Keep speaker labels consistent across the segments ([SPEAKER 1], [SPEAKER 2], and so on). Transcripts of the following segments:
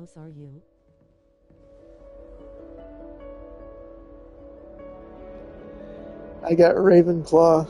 [SPEAKER 1] house are you?
[SPEAKER 2] I got Ravenclaw.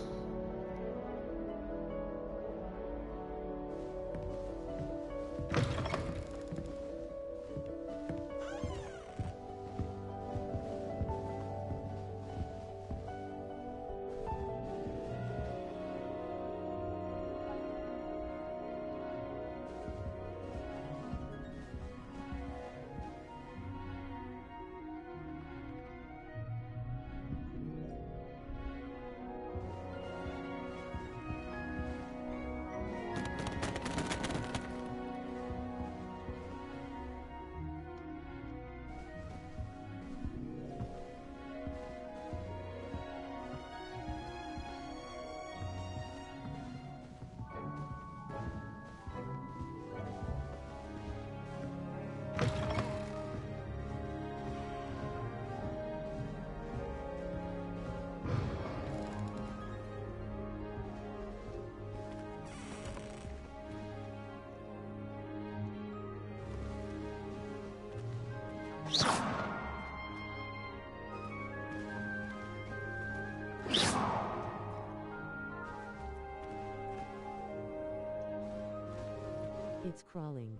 [SPEAKER 1] It's crawling.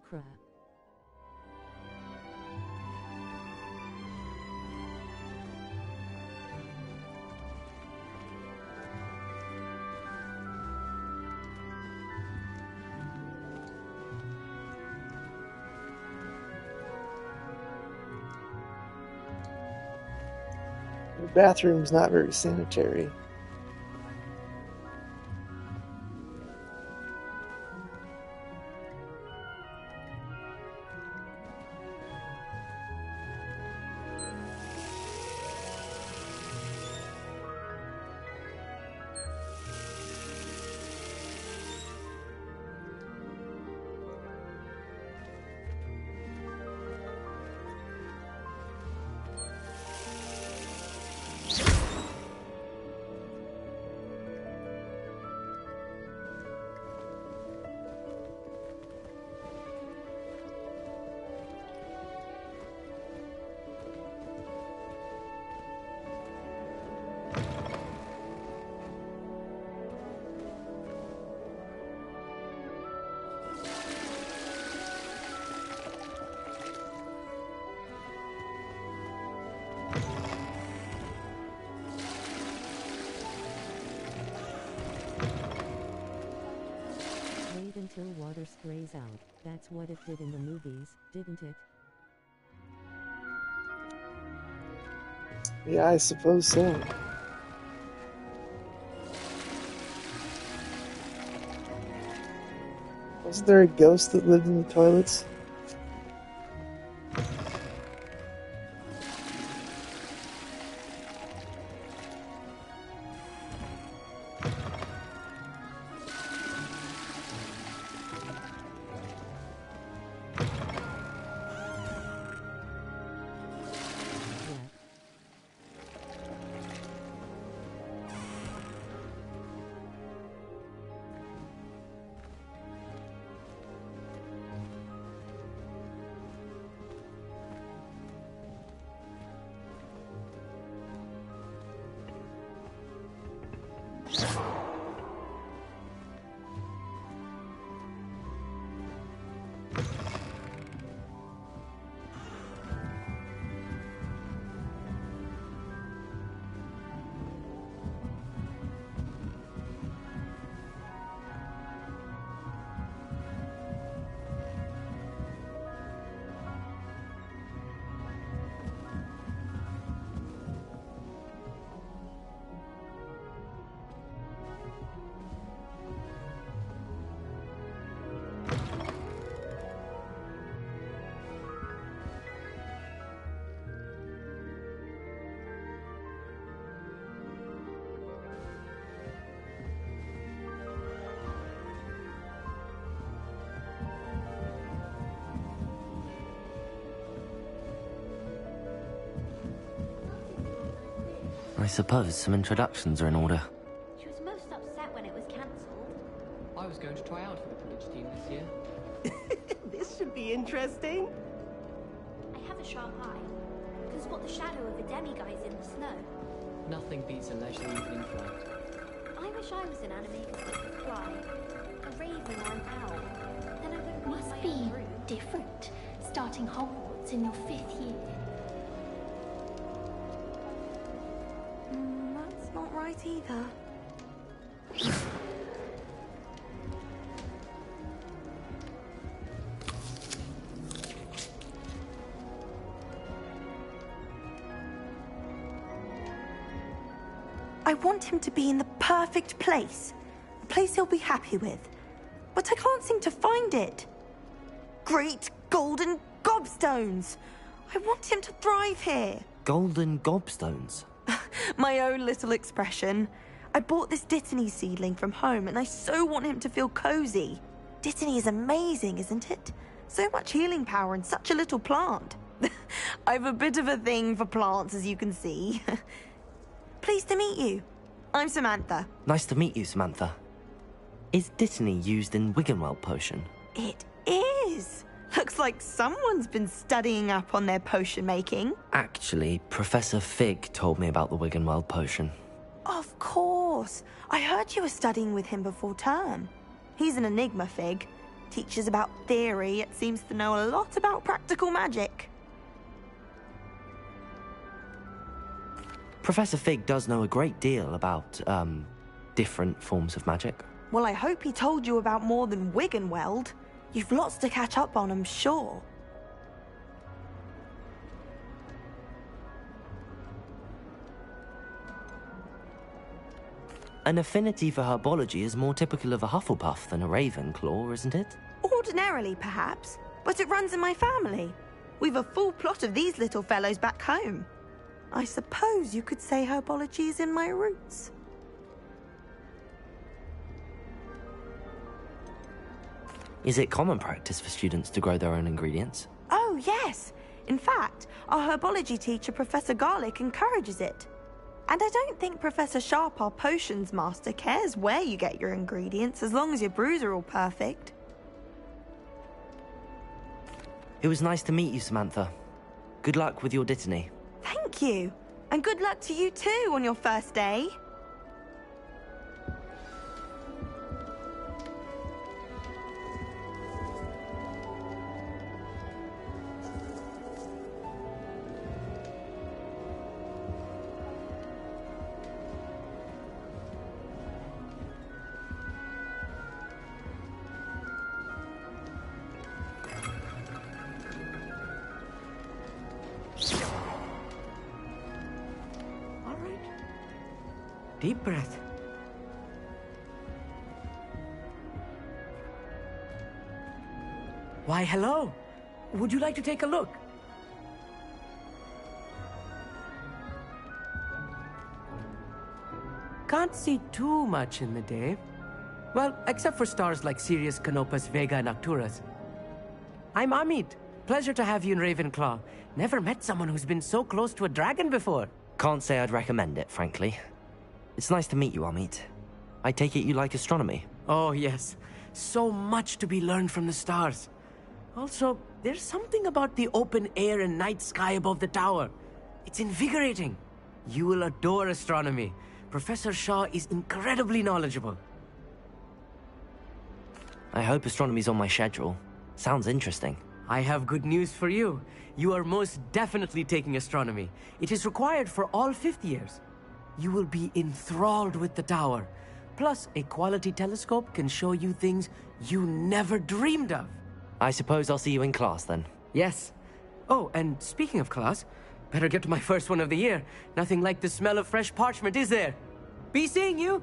[SPEAKER 1] Crap.
[SPEAKER 2] The bathroom's not very sanitary.
[SPEAKER 1] Wait until water sprays out. That's what it did in the movies, didn't it?
[SPEAKER 2] Yeah, I suppose so. Wasn't there a ghost that lived in the toilets?
[SPEAKER 1] Yeah.
[SPEAKER 3] I suppose some introductions are in order.
[SPEAKER 4] She was most upset when it was cancelled.
[SPEAKER 5] I was going to try out for the Quidditch team this year.
[SPEAKER 4] This should be interesting.
[SPEAKER 5] I have a sharp eye. Can spot the shadow of a demiguise in the snow.
[SPEAKER 6] Nothing beats a leisurely evening flight.
[SPEAKER 5] I wish I was an animator that could fly. A raven or an owl. Then I wouldn't need
[SPEAKER 7] Must
[SPEAKER 5] my
[SPEAKER 7] be
[SPEAKER 5] own room.
[SPEAKER 7] different, starting Hogwarts in your 5th year.
[SPEAKER 8] That's not right either. I want him to be in the perfect place. A place he'll be happy with. But I can't seem to find it. Great golden gobstones! I want him to thrive here.
[SPEAKER 3] Golden gobstones?
[SPEAKER 8] My own little expression. I bought this Dittany seedling from home and I so want him to feel cozy. Dittany is amazing, isn't it? So much healing power in such a little plant. I've a bit of a thing for plants, as you can see. Pleased to meet you. I'm Samantha.
[SPEAKER 3] Nice to meet you, Samantha. Is Dittany used in Wiggenweld potion?
[SPEAKER 8] It is. Looks like someone's been studying up on their potion making.
[SPEAKER 3] Actually, Professor Fig told me about the Wiggenweld potion.
[SPEAKER 8] Of course. I heard you were studying with him before term. He's an enigma, Fig. Teaches about theory, yet seems to know a lot about practical magic.
[SPEAKER 3] Professor Fig does know a great deal about, different forms of magic.
[SPEAKER 8] Well, I hope he told you about more than Wiggenweld. You've lots to catch up on, I'm sure.
[SPEAKER 3] An affinity for herbology is more typical of a Hufflepuff than a Ravenclaw, isn't it?
[SPEAKER 8] Ordinarily, perhaps, but it runs in my family. We've a full plot of these little fellows back home. I suppose you could say herbology is in my roots.
[SPEAKER 3] Is it common practice for students to grow their own ingredients?
[SPEAKER 8] Oh, yes. In fact, our herbology teacher, Professor Garlick, encourages it. And I don't think Professor Sharp, our potions master, cares where you get your ingredients as long as your brews are all perfect.
[SPEAKER 3] It was nice to meet you, Samantha. Good luck with your Dittany.
[SPEAKER 8] Thank you. And good luck to you too on your first day.
[SPEAKER 4] Deep breath. Why, hello. Would you like to take a look? Can't see too much in the day. Well, except for stars like Sirius, Canopus, Vega, and Arcturus. I'm Amit. Pleasure to have you in Ravenclaw. Never met someone who's been so close to a dragon before.
[SPEAKER 3] Can't say I'd recommend it, frankly. It's nice to meet you, Amit. I take it you like astronomy.
[SPEAKER 4] Oh, yes. So much to be learned from the stars. Also, there's something about the open air and night sky above the tower. It's invigorating. You will adore astronomy. Professor Shaw is incredibly knowledgeable.
[SPEAKER 3] I hope astronomy's on my schedule. Sounds interesting.
[SPEAKER 4] I have good news for you. You are most definitely taking astronomy. It is required for all 5th years. You will be enthralled with the tower. Plus, a quality telescope can show you things you never dreamed of.
[SPEAKER 3] I suppose I'll see you in class then.
[SPEAKER 4] Yes. Oh, and speaking of class, better get to my first one of the year. Nothing like the smell of fresh parchment, is there? Be seeing you!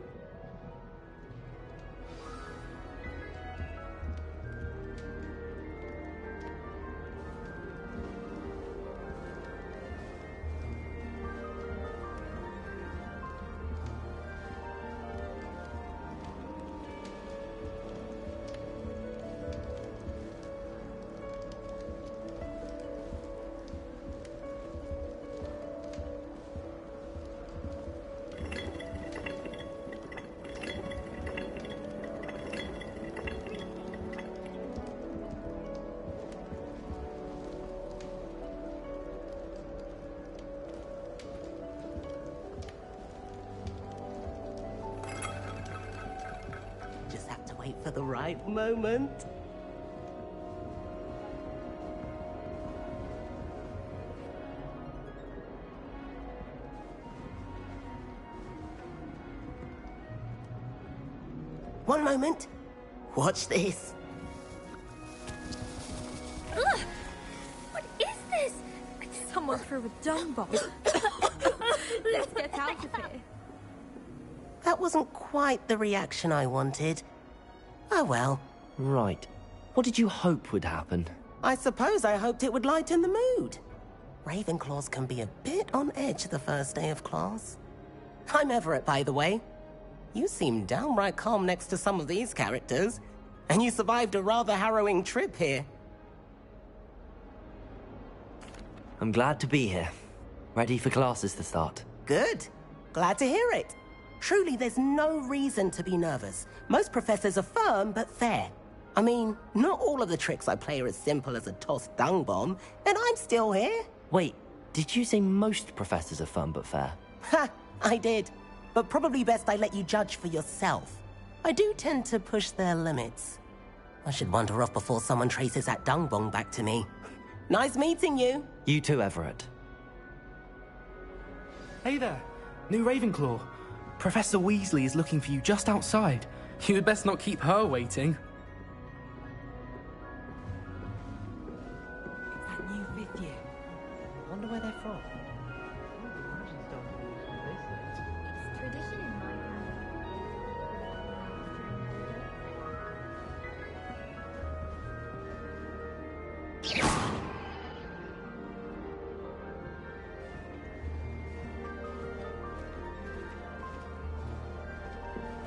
[SPEAKER 9] for the right moment. One moment. Watch this.
[SPEAKER 5] Ugh! What is this? Someone threw a dung bomb. Let's get out of here.
[SPEAKER 9] That wasn't quite the reaction I wanted. Oh well.
[SPEAKER 3] Right. What did you hope would happen?
[SPEAKER 9] I suppose I hoped it would lighten the mood. Ravenclaws can be a bit on edge the first day of class. I'm Everett, by the way. You seem downright calm next to some of these characters, and you survived a rather harrowing trip here.
[SPEAKER 3] I'm glad to be here. Ready for classes to start.
[SPEAKER 9] Good. Glad to hear it. Truly, there's no reason to be nervous. Most professors are firm but fair. I mean, not all of the tricks I play are as simple as a tossed dung bomb, and I'm still here.
[SPEAKER 3] Wait, did you say most professors are fun but fair?
[SPEAKER 9] Ha! I did. But probably best I let you judge for yourself. I do tend to push their limits. I should wander off before someone traces that dung bomb back to me. Nice meeting you.
[SPEAKER 3] You too, Everett.
[SPEAKER 10] Hey there, new Ravenclaw. Professor Weasley is looking for you just outside. You had best not keep her waiting.
[SPEAKER 4] It's that new fifth year. I wonder where they're from.
[SPEAKER 5] It's tradition in my family.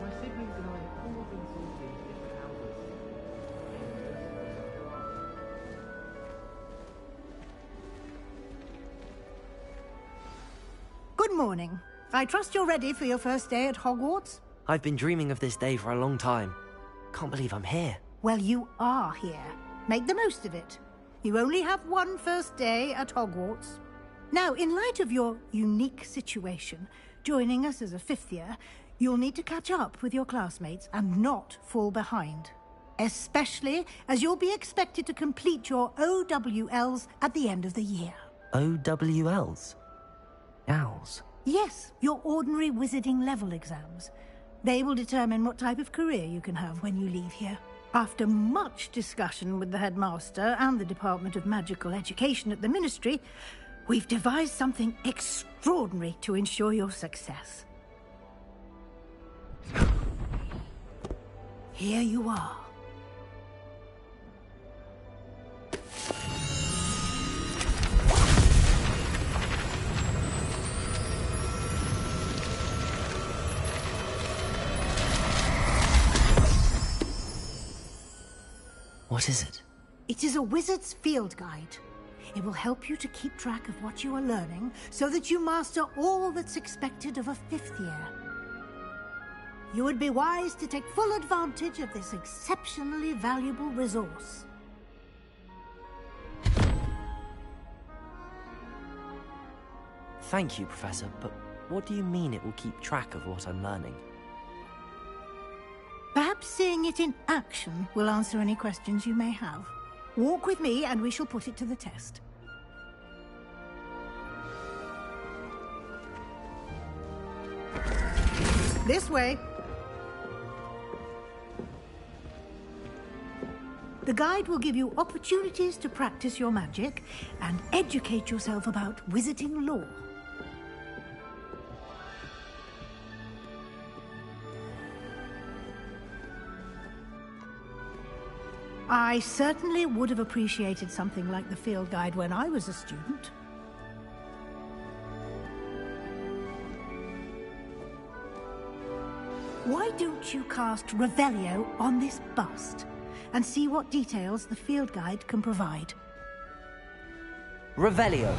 [SPEAKER 10] My siblings and I have all been sorted into different houses.
[SPEAKER 11] Good morning. I trust you're ready for your first day at Hogwarts?
[SPEAKER 3] I've been dreaming of this day for a long time. Can't believe I'm here.
[SPEAKER 11] Well, you are here. Make the most of it. You only have one first day at Hogwarts. Now, in light of your unique situation, joining us as a fifth year, you'll need to catch up with your classmates and not fall behind. Especially as you'll be expected to complete your OWLs at the end of the year.
[SPEAKER 3] OWLs? Owls?
[SPEAKER 11] Yes, your ordinary wizarding level exams. They will determine what type of career you can have when you leave here. After much discussion with the headmaster and the Department of Magical Education at the Ministry, we've devised something extraordinary to ensure your success. Here you are.
[SPEAKER 3] What is it?
[SPEAKER 11] It is a wizard's field guide. It will help you to keep track of what you are learning so that you master all that's expected of a fifth year. You would be wise to take full advantage of this exceptionally valuable resource.
[SPEAKER 3] Thank you, Professor, but what do you mean it will keep track of what I'm learning?
[SPEAKER 11] Perhaps seeing it in action will answer any questions you may have. Walk with me and we shall put it to the test. This way. The guide will give you opportunities to practice your magic and educate yourself about wizarding lore. I certainly would have appreciated something like the field guide when I was a student. Why don't you cast Revelio on this bust and see what details the field guide can provide?
[SPEAKER 3] Revelio.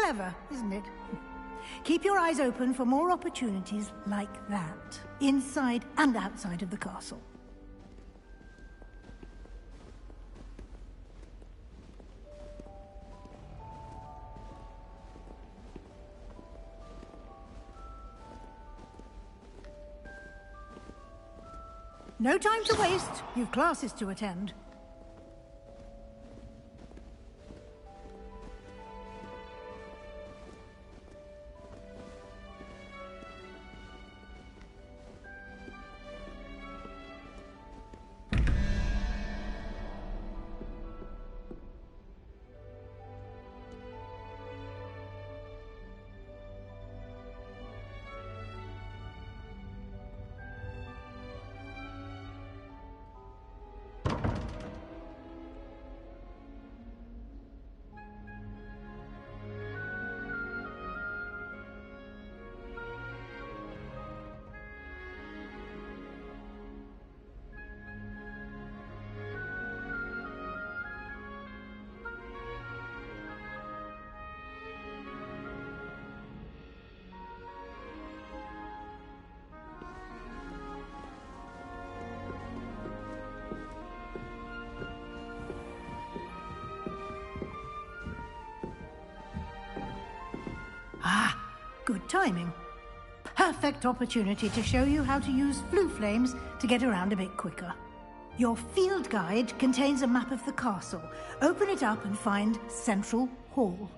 [SPEAKER 11] clever, isn't it? Keep your eyes open for more opportunities like that, inside and outside of the castle. No time to waste. You've classes to attend. Ah, good timing. Perfect opportunity to show you how to use flue flames to get around a bit quicker. Your field guide contains a map of the castle. Open it up and find Central Hall.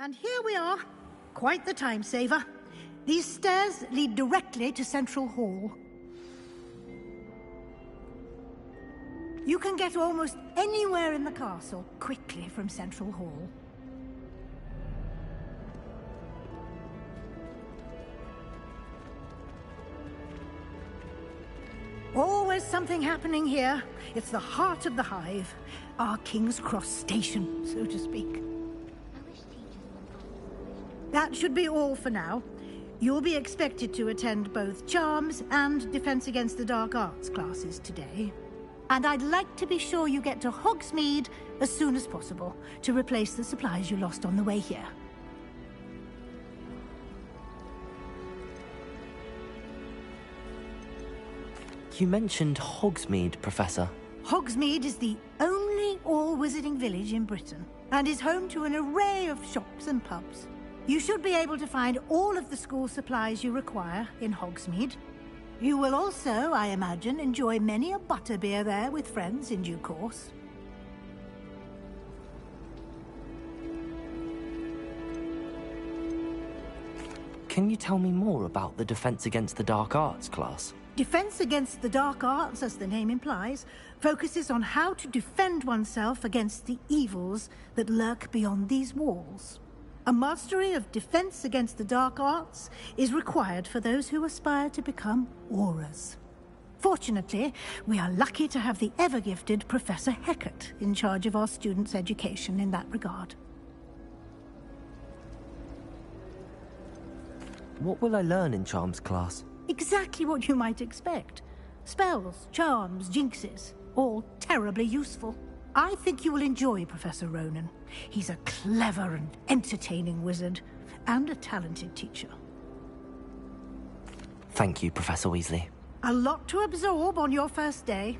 [SPEAKER 11] And here we are. Quite the time saver. These stairs lead directly to Central Hall. You can get almost anywhere in the castle quickly from Central Hall. Always something happening here. It's the heart of the hive. Our King's Cross station, so to speak. That should be all for now. You'll be expected to attend both Charms and Defense Against the Dark Arts classes today. And I'd like to be sure you get to Hogsmeade as soon as possible to replace the supplies you lost on the way here.
[SPEAKER 3] You mentioned Hogsmeade, Professor.
[SPEAKER 11] Hogsmeade is the only all-wizarding village in Britain and is home to an array of shops and pubs. You should be able to find all of the school supplies you require in Hogsmeade. You will also, I imagine, enjoy many a butterbeer there with friends in due course.
[SPEAKER 3] Can you tell me more about the Defense Against the Dark Arts class?
[SPEAKER 11] Defense Against the Dark Arts, as the name implies, focuses on how to defend oneself against the evils that lurk beyond these walls. A mastery of Defense Against the Dark Arts is required for those who aspire to become Aurors. Fortunately, we are lucky to have the ever-gifted Professor Heckert in charge of our students' education in that regard.
[SPEAKER 3] What will I learn in Charms class?
[SPEAKER 11] Exactly what you might expect. Spells, charms, jinxes, all terribly useful. I think you will enjoy Professor Ronan. He's a clever and entertaining wizard, and a talented teacher.
[SPEAKER 3] Thank you, Professor Weasley.
[SPEAKER 11] A lot to absorb on your first day,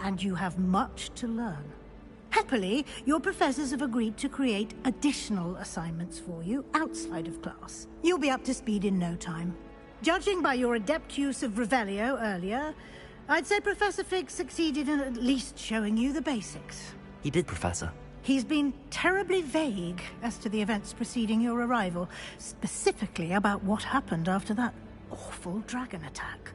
[SPEAKER 11] and you have much to learn. Happily, your professors have agreed to create additional assignments for you outside of class. You'll be up to speed in no time. Judging by your adept use of Revelio earlier, I'd say Professor Fig succeeded in at least showing you the basics.
[SPEAKER 3] He did, Professor.
[SPEAKER 11] He's been terribly vague as to the events preceding your arrival, specifically about what happened after that awful dragon attack.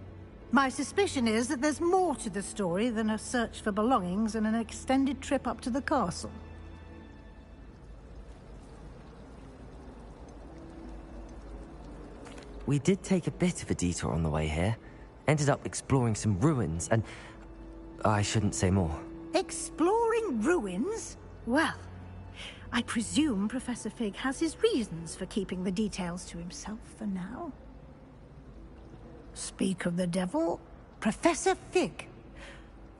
[SPEAKER 11] My suspicion is that there's more to the story than a search for belongings and an extended trip up to the castle.
[SPEAKER 3] We did take a bit of a detour on the way here. Ended up exploring some ruins and... I shouldn't say more.
[SPEAKER 11] Exploring ruins? Well, I presume Professor Fig has his reasons for keeping the details to himself for now. Speak of the devil, Professor Fig.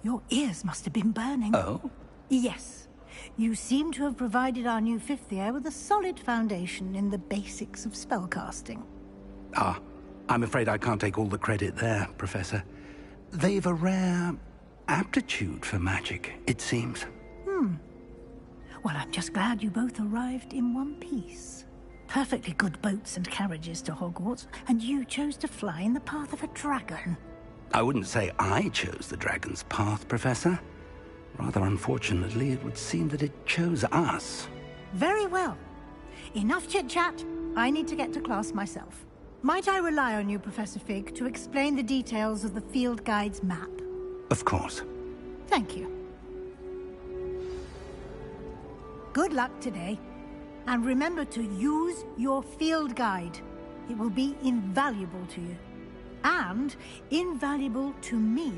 [SPEAKER 11] Your ears must have been burning.
[SPEAKER 12] Oh?
[SPEAKER 11] Yes. You seem to have provided our new fifth year with a solid foundation in the basics of spellcasting.
[SPEAKER 12] Ah, I'm afraid I can't take all the credit there, Professor. They've a rare aptitude for magic, it seems.
[SPEAKER 11] Well, I'm just glad you both arrived in one piece. Perfectly good boats and carriages to Hogwarts, and you chose to fly in the path of a dragon.
[SPEAKER 12] I wouldn't say I chose the dragon's path, Professor. Rather unfortunately, it would seem that it chose us.
[SPEAKER 11] Very well. Enough chit-chat. I need to get to class myself. Might I rely on you, Professor Fig, to explain the details of the field guide's map?
[SPEAKER 12] Of course.
[SPEAKER 11] Thank you. Good luck today. And remember to use your field guide. It will be invaluable to you. And invaluable to me,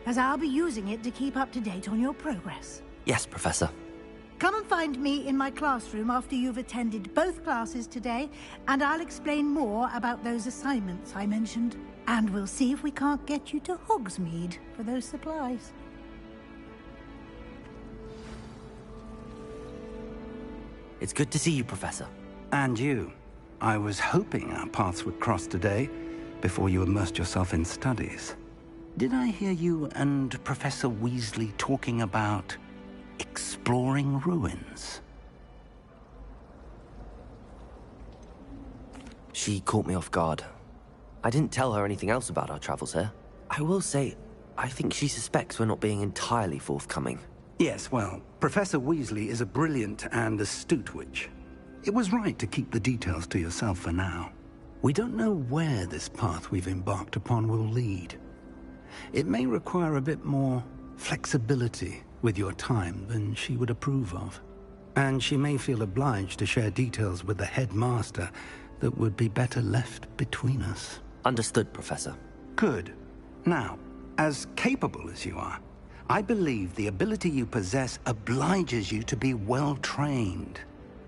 [SPEAKER 11] as I'll be using it to keep up to date on your progress.
[SPEAKER 3] Yes, Professor.
[SPEAKER 11] Come and find me in my classroom after you've attended both classes today, and I'll explain more about those assignments I mentioned. And we'll see if we can't get you to Hogsmeade for those supplies.
[SPEAKER 3] It's good to see you, Professor.
[SPEAKER 12] And you. I was hoping our paths would cross today, before you immersed yourself in studies. Did I hear you and Professor Weasley talking about exploring ruins?
[SPEAKER 3] She caught me off guard. I didn't tell her anything else about our travels here. I will say, I think she suspects we're not being entirely forthcoming.
[SPEAKER 12] Yes, well, Professor Weasley is a brilliant and astute witch. It was right to keep the details to yourself for now. We don't know where this path we've embarked upon will lead. It may require a bit more flexibility with your time than she would approve of. And she may feel obliged to share details with the headmaster that would be better left between us.
[SPEAKER 3] Understood, Professor.
[SPEAKER 12] Good. Now, as capable as you are, I believe the ability you possess obliges you to be well-trained.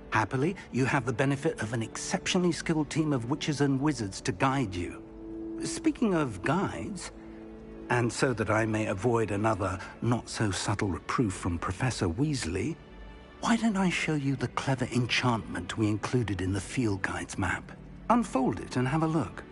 [SPEAKER 12] Happily, you have the benefit of an exceptionally skilled team of witches and wizards to guide you. Speaking of guides, and so that I may avoid another not-so-subtle reproof from Professor Weasley, why don't I show you the clever enchantment we included in the field guide's map? Unfold it and have a look.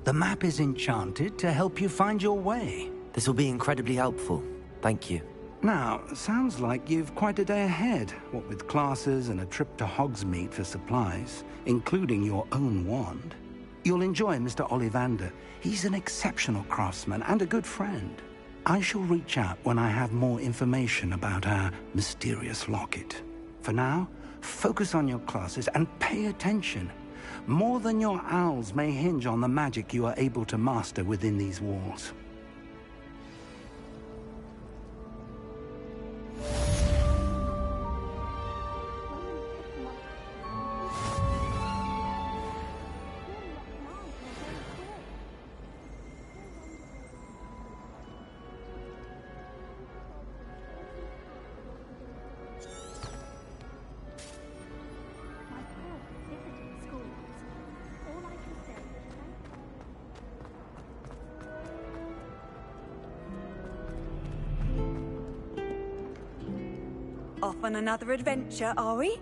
[SPEAKER 12] The map is enchanted to help you find your way.
[SPEAKER 3] This will be incredibly helpful. Thank you.
[SPEAKER 12] Now, sounds like you've quite a day ahead, what with classes and a trip to Hogsmeade for supplies, including your own wand. You'll enjoy Mr. Ollivander. He's an exceptional craftsman and a good friend. I shall reach out when I have more information about our mysterious locket. For now, focus on your classes and pay attention. More than your owls may hinge on the magic you are able to master within these walls.
[SPEAKER 13] Off on another adventure, are we?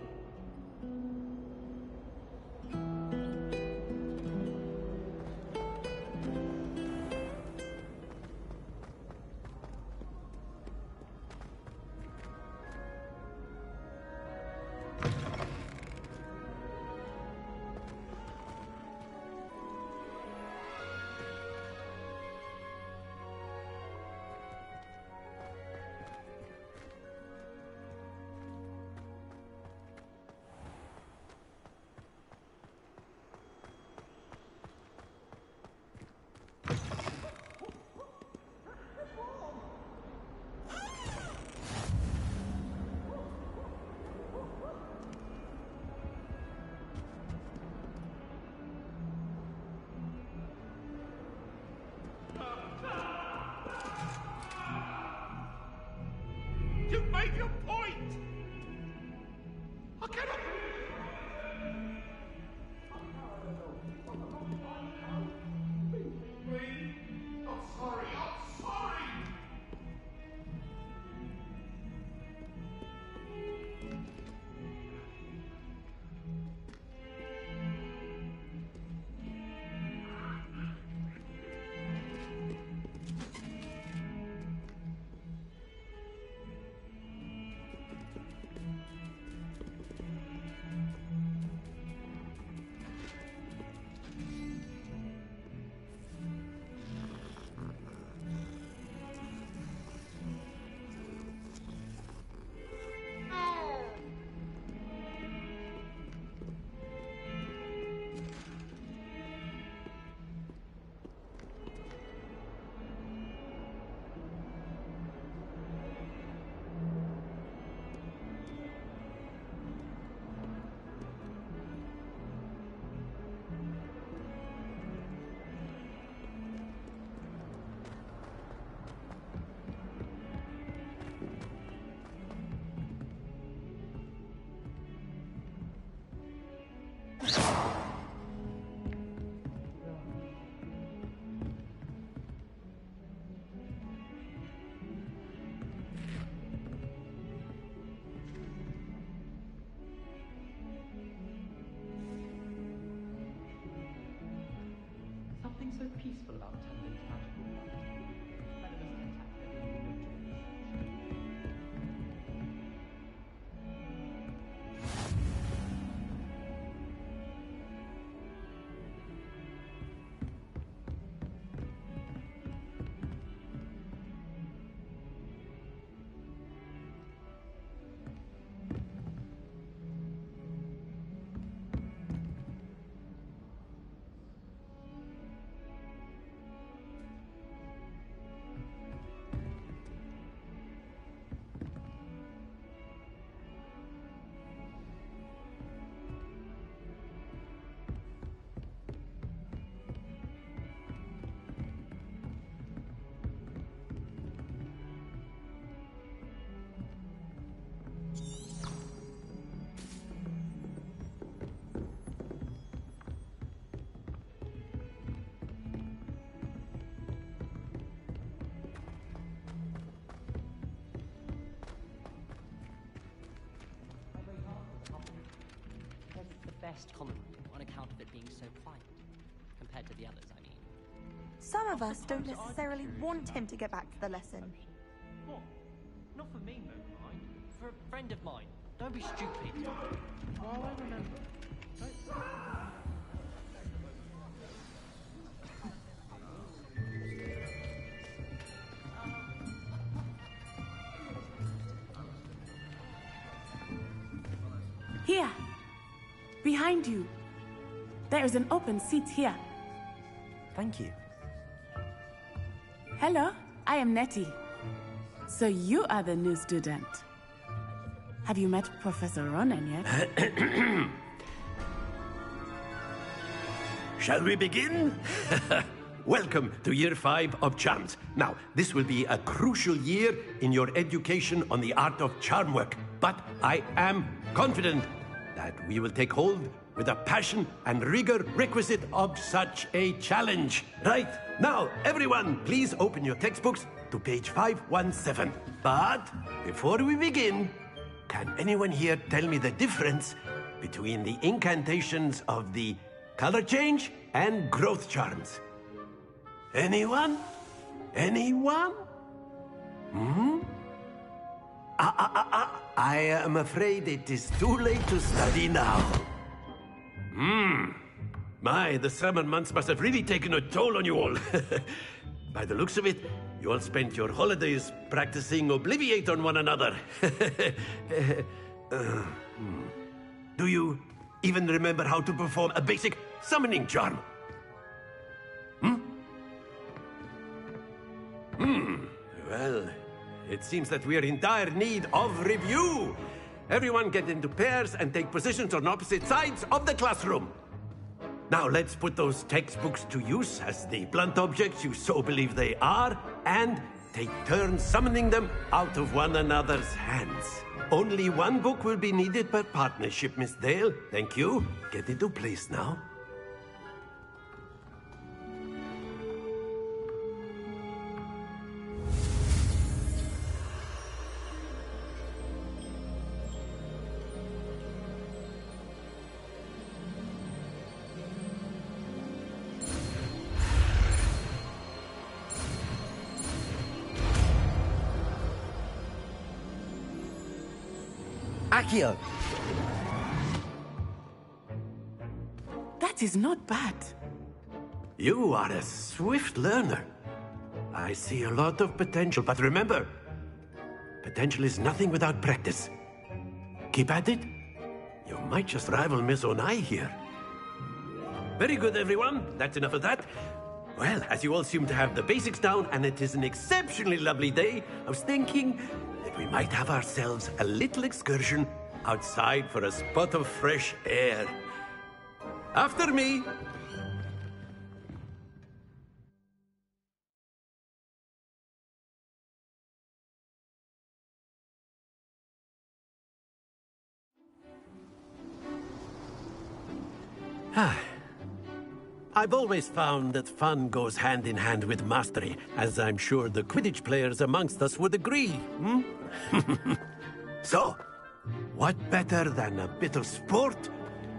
[SPEAKER 14] You've made your point! I cannot... I'm sorry, I'm sorry!
[SPEAKER 6] Something so peaceful about tending to magical wonders. Better than spectacular
[SPEAKER 15] It's the best common room on account of it being so quiet. Compared to the others, I mean.
[SPEAKER 8] Some of us don't necessarily want him to get back to the lesson.
[SPEAKER 6] What? Not for me, Moonlight. For a friend of mine. Don't be stupid. Well, I remember.
[SPEAKER 15] Here. Behind you. There is an open seat here.
[SPEAKER 3] Thank you.
[SPEAKER 15] Hello, I am Nettie. So you are the new student. Have you met Professor Ronan yet?
[SPEAKER 16] Shall we begin? Welcome to Year 5 of Charms. Now, this will be a crucial year in your education on the art of charm work. But I am confident that we will take hold with the passion and rigor requisite of such a challenge. Right, now, everyone, please open your textbooks to page 517. But before we begin, can anyone here tell me the difference between the incantations of the color change and growth charms? Anyone? Anyone? I am afraid it is too late to study now. My, the summer months must have really taken a toll on you all. By the looks of it, you all spent your holidays practicing Obliviate on one another. Do you even remember how to perform a basic summoning charm? Well, it seems that we are in dire need of review. Everyone get into pairs and take positions on opposite sides of the classroom. Now let's put those textbooks to use as the blunt objects you so believe they are, and take turns summoning them out of one another's hands. Only one book will be needed per partnership, Miss Dale. Thank you. Get into place now.
[SPEAKER 3] Accio!
[SPEAKER 15] That is not bad.
[SPEAKER 16] You are a swift learner. I see a lot of potential, but remember, potential is nothing without practice. Keep at it. You might just rival Miss Onai here. Very good, everyone. That's enough of that. Well, as you all seem to have the basics down, and it is an exceptionally lovely day, I was thinking that we might have ourselves a little excursion outside for a spot of fresh air. After me. I've always found that fun goes hand in hand with mastery, as I'm sure the Quidditch players amongst us would agree. So, what better than a bit of sport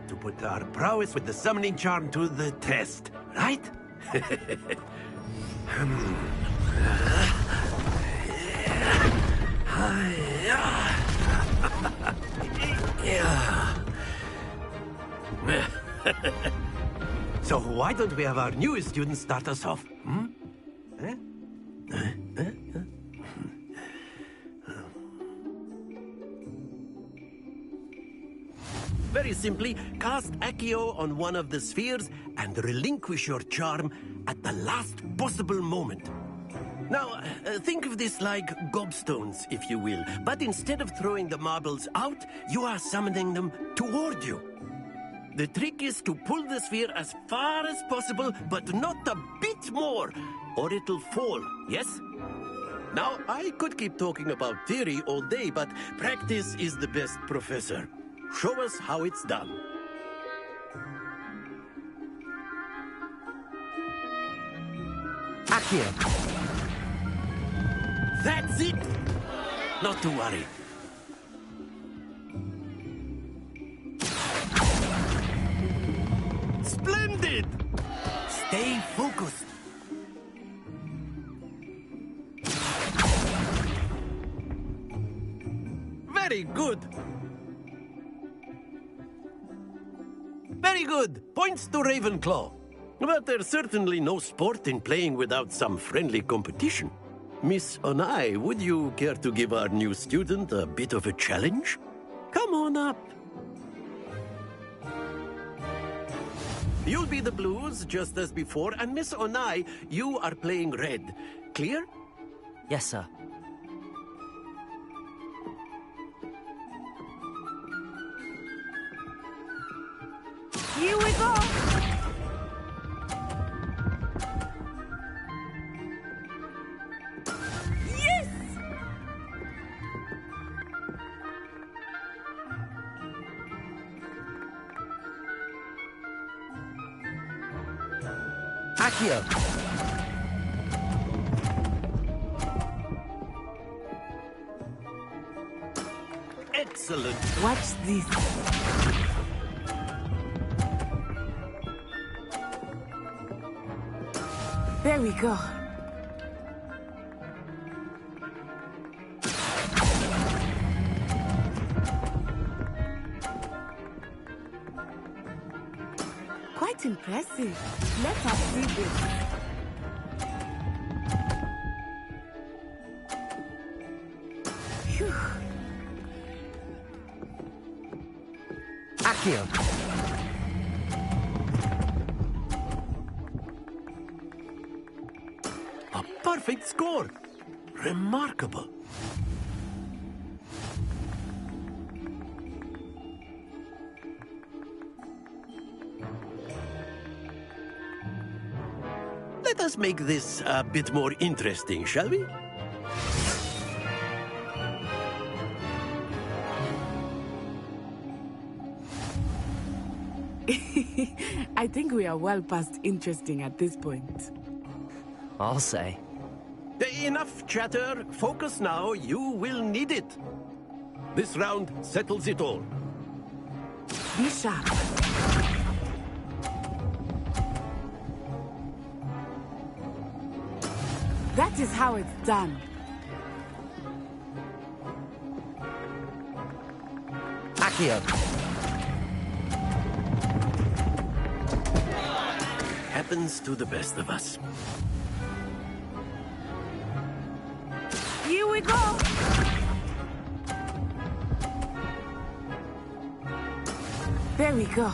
[SPEAKER 16] to put our prowess with the summoning charm to the test, right? So why don't we have our newest student start us off? Very simply, cast Accio on one of the spheres and relinquish your charm at the last possible moment. Now, think of this like gobstones, if you will, but instead of throwing the marbles out, you are summoning them toward you. The trick is to pull the sphere as far as possible, but not a bit more, or it'll fall, yes? Now, I could keep talking about theory all day, but practice is the best professor. Show us how it's done.
[SPEAKER 3] Accio!
[SPEAKER 16] That's it! Not to worry. Splendid! Stay focused. Very good. Very good. Points to Ravenclaw. But there's certainly no sport in playing without some friendly competition. Miss Onai, would you care to give our new student a bit of a challenge? Come on up. You'll be the blues, just as before, and Miss Onai, you are playing red. Clear?
[SPEAKER 3] Yes, sir.
[SPEAKER 15] Here we go! Yes!
[SPEAKER 3] Accio!
[SPEAKER 16] Excellent.
[SPEAKER 15] Watch this. There we go. Quite impressive. Let us see this. Phew.
[SPEAKER 3] Accio!
[SPEAKER 16] A perfect score. Remarkable. Let us make this a bit more interesting, shall we?
[SPEAKER 15] I think we are well past interesting at this point.
[SPEAKER 3] I'll say.
[SPEAKER 16] Enough chatter. Focus now. You will need it. This round settles it all.
[SPEAKER 15] Be sharp. That is how it's done.
[SPEAKER 3] Accio!
[SPEAKER 16] Happens to the best of us.
[SPEAKER 15] Here we go! There we go.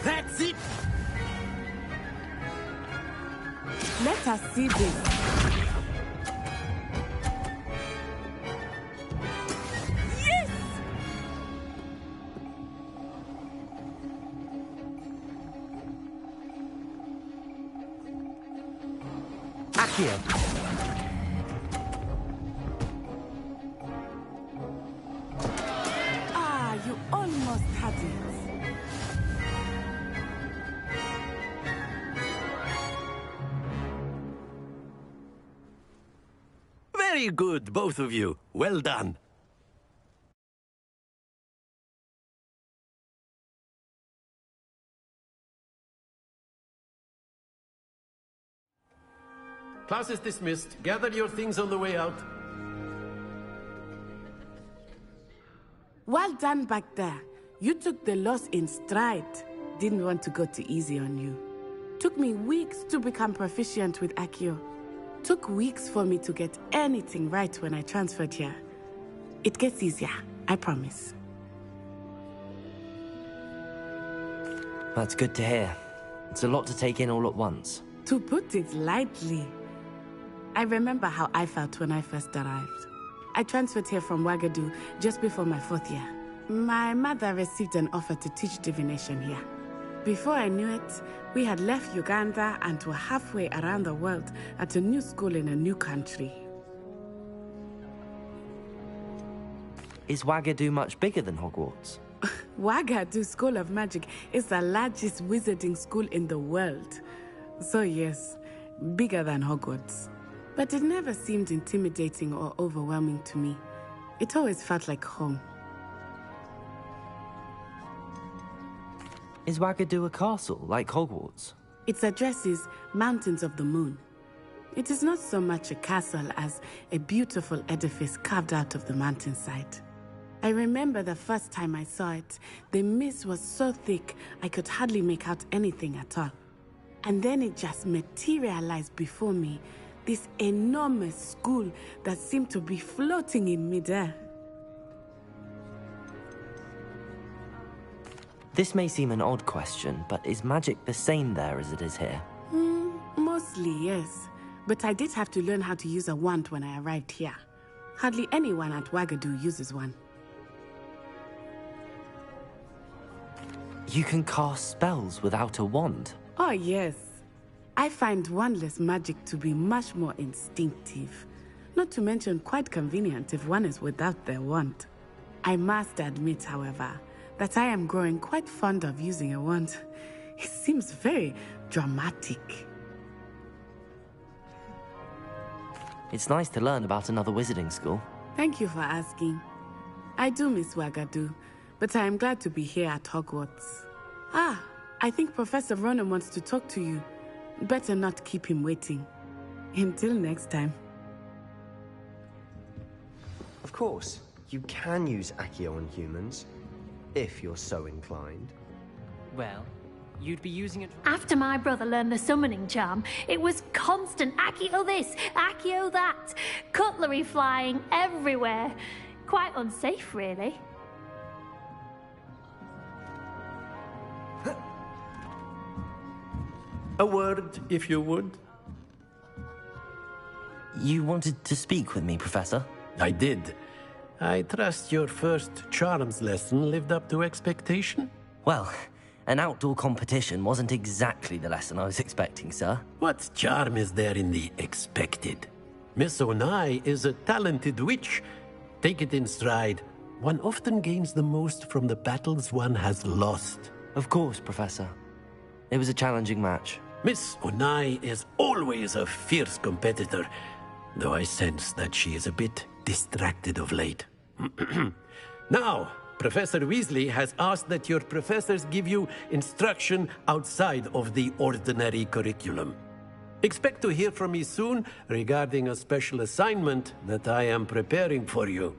[SPEAKER 16] That's it!
[SPEAKER 15] Let us see this. Yes!
[SPEAKER 3] Accio!
[SPEAKER 15] Ah, you almost had it.
[SPEAKER 16] Very good, both of you. Well done. Class is dismissed. Gather your things on the way out.
[SPEAKER 15] Well done back there. You took the loss in stride. Didn't want to go too easy on you. Took me weeks to become proficient with Accio. Took weeks for me to get anything right when I transferred here. It gets easier, I promise.
[SPEAKER 3] That's good to hear. It's a lot to take in all at once.
[SPEAKER 15] To put it lightly, I remember how I felt when I first arrived. I transferred here from Wagadu just before my 4th year. My mother received an offer to teach divination here. Before I knew it, we had left Uganda and were halfway around the world at a new school in a new country.
[SPEAKER 3] Is Wagadu much bigger than Hogwarts?
[SPEAKER 15] Wagadu School of Magic is the largest wizarding school in the world. So yes, bigger than Hogwarts. But it never seemed intimidating or overwhelming to me. It always felt like home.
[SPEAKER 3] Is Wagadu a castle, like Hogwarts?
[SPEAKER 15] Its address is Mountains of the Moon. It is not so much a castle as a beautiful edifice carved out of the mountainside. I remember the first time I saw it, the mist was so thick I could hardly make out anything at all. And then it just materialized before me, this enormous school that seemed to be floating in midair.
[SPEAKER 3] This may seem an odd question, but is magic the same there as it is here?
[SPEAKER 15] Mostly, yes. But I did have to learn how to use a wand when I arrived here. Hardly anyone at Wagadu uses one.
[SPEAKER 3] You can cast spells without a wand?
[SPEAKER 15] Oh, yes. I find wandless magic to be much more instinctive. Not to mention quite convenient if one is without their wand. I must admit, however, that I am growing quite fond of using a wand. It seems very dramatic.
[SPEAKER 3] It's nice to learn about another wizarding school.
[SPEAKER 15] Thank you for asking. I do miss Wagadu, but I am glad to be here at Hogwarts. Ah, I think Professor Ronan wants to talk to you. Better not keep him waiting. Until next time.
[SPEAKER 17] Of course, you can use Accio on humans, if you're so inclined.
[SPEAKER 6] Well, you'd be using it...
[SPEAKER 7] After my brother learned the summoning charm, it was constant Accio this, Accio that. Cutlery flying everywhere. Quite unsafe, really.
[SPEAKER 16] A word, if you would.
[SPEAKER 3] You wanted to speak with me, Professor?
[SPEAKER 16] I did. I trust your first charms lesson lived up to expectation?
[SPEAKER 3] Well, an outdoor competition wasn't exactly the lesson I was expecting, sir.
[SPEAKER 16] What charm is there in the expected? Miss Onai is a talented witch. Take it in stride. One often gains the most from the battles one has lost.
[SPEAKER 3] Of course, Professor. It was a challenging match.
[SPEAKER 16] Miss Onai is always a fierce competitor, though I sense that she is a bit distracted of late. Now, Professor Weasley has asked that your professors give you instruction outside of the ordinary curriculum. Expect to hear from me soon regarding a special assignment that I am preparing for you.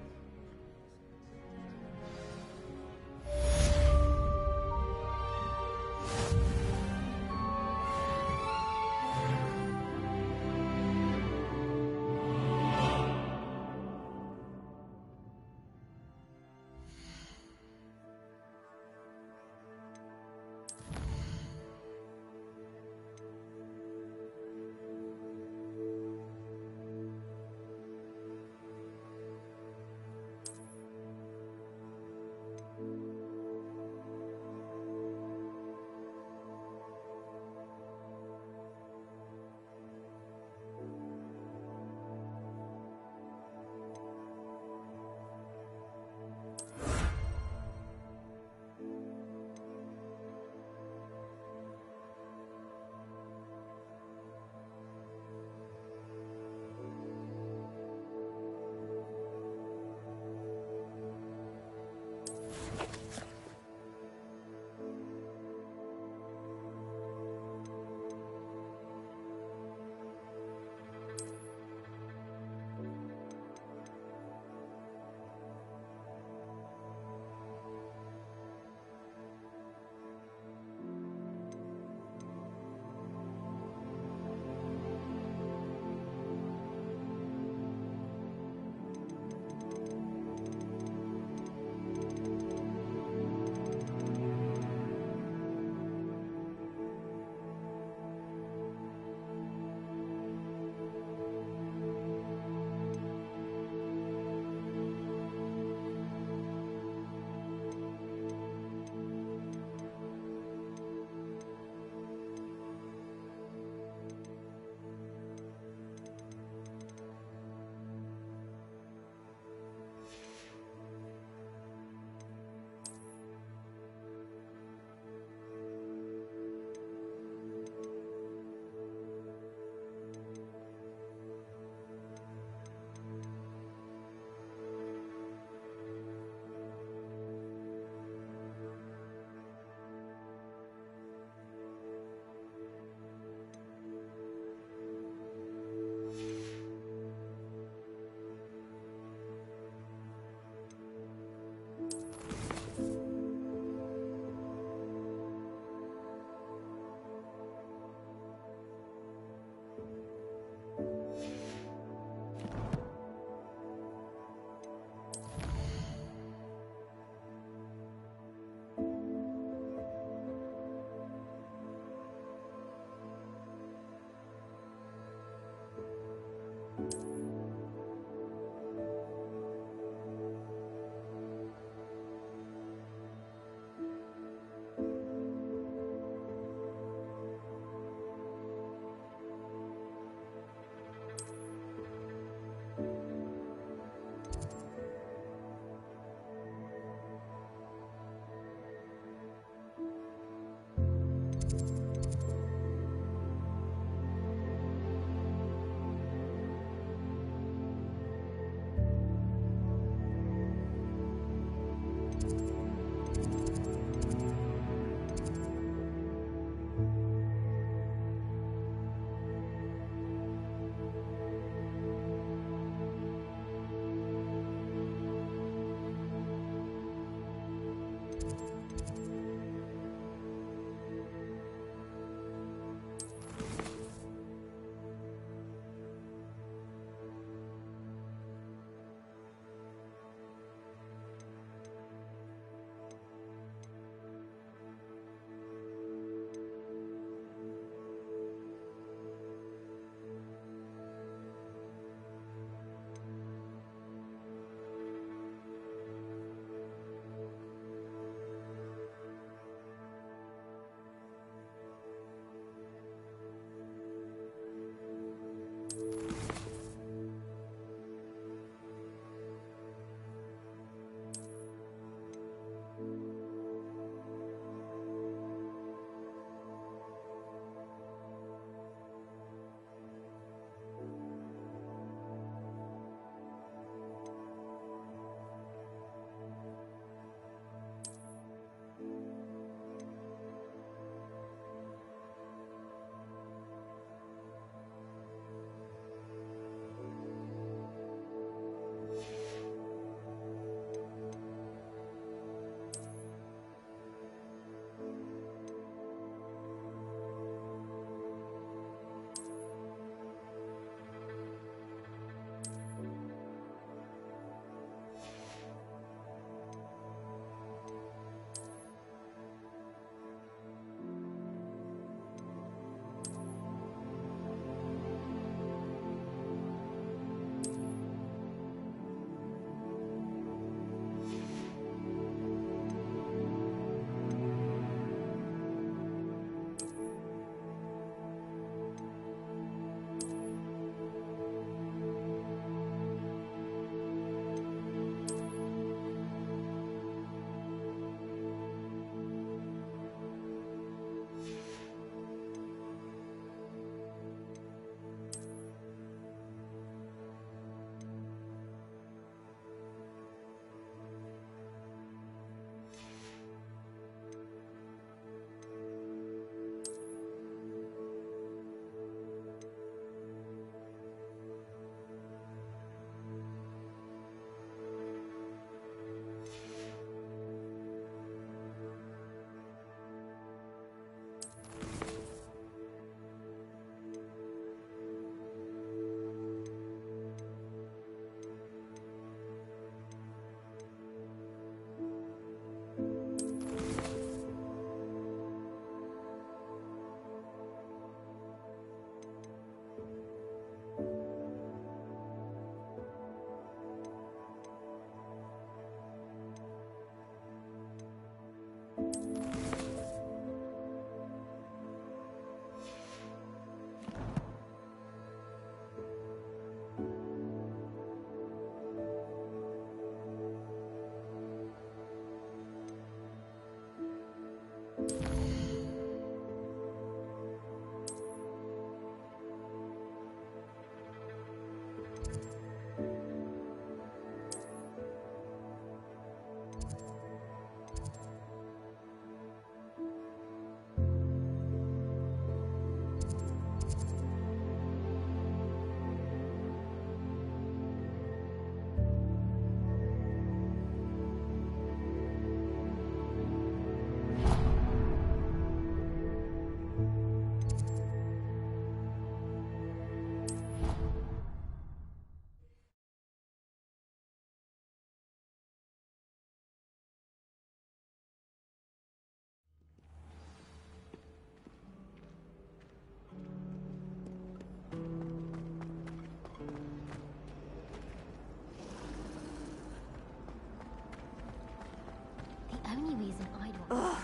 [SPEAKER 5] only reason I'd want
[SPEAKER 8] Ugh,